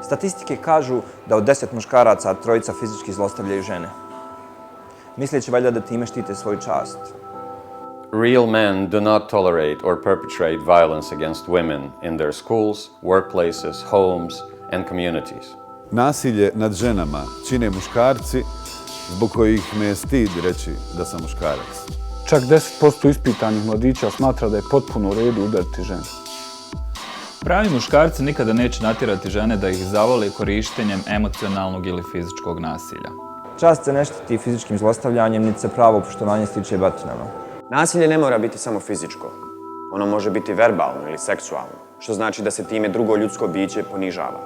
Statistike kažu da od 10 muškaraca 3 fizički zlostavljaju žene. Misleći valjda da time štite svoju čast. Real men do not tolerate or perpetrate violence against women in their schools, workplaces, homes, and communities. Nasilje nad ženama čine muškarci zbog kojih me je stid reći da sam muškarac. Čak 10% ispitanih mladića smatra da je potpuno u redu udariti žene. Pravi muškarci nikada neće natjerati žene da ih zavole korištenjem emocionalnog ili fizičkog nasilja. Čast se ne štiti fizičkim zlostavljanjem, niti se pravo poštovanje stiče batinama. Nasilje ne mora biti samo fizičko. Ono može biti verbalno ili seksualno, što znači da se time drugo ljudsko biće ponižava.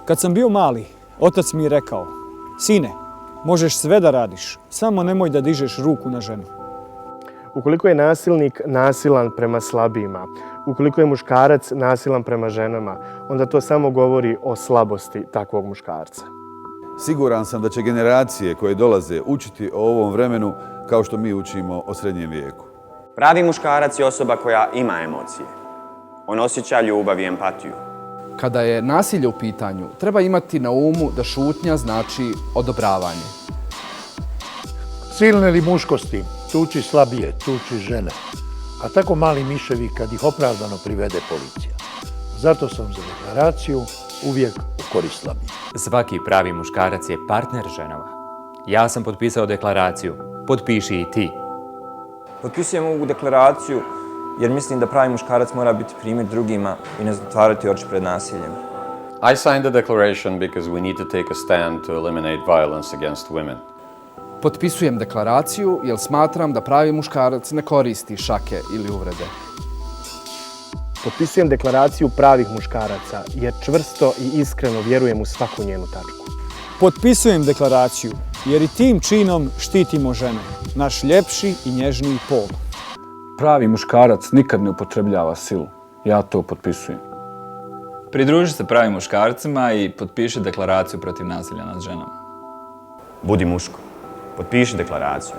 Kad sam bio mali, otac mi je rekao: sine, možeš sve da radiš, samo nemoj da dižeš ruku na ženu. Ukoliko je nasilnik nasilan prema slabijima, ukoliko je muškarac nasilan prema ženama, onda to samo govori o slabosti takvog muškarca. Siguran sam da će generacije koje dolaze učiti o ovom vremenu kao što mi učimo o srednjem vijeku. Pravi muškarac je osoba koja ima emocije. On osjeća ljubav i empatiju. Kada je nasilje u pitanju, treba imati na umu da šutnja znači odobravanje. Silne li muškosti tuči slabije, tuči žene, a tako mali miševi kad ih opravdano privede policija. Zato sam za deklaraciju uvijek u korist slabijih. Svaki pravi muškarac je partner ženama. Ja sam potpisao deklaraciju. Potpiši i ti. Potpisujem ovu deklaraciju jer mislim da pravi muškarac mora biti primjer drugima i ne zatvarati oči pred nasiljem. I signed the declaration because we need to take a stand to eliminate violence against women. Potpisujem deklaraciju jer smatram da pravi muškarac ne koristi šake ili uvrede. Potpisujem deklaraciju pravih muškaraca jer čvrsto i iskreno vjerujem u svaku njenu tačku. Potpisujem deklaraciju jer i tim činom štitimo žene, naš ljepši i nježniji pol. Pravi muškarac nikad ne upotrebljava silu. Ja to potpisujem. Pridruži se pravim muškarcima i potpiši deklaraciju protiv nasilja nad ženama. Budi muško. Potpiši deklaraciju.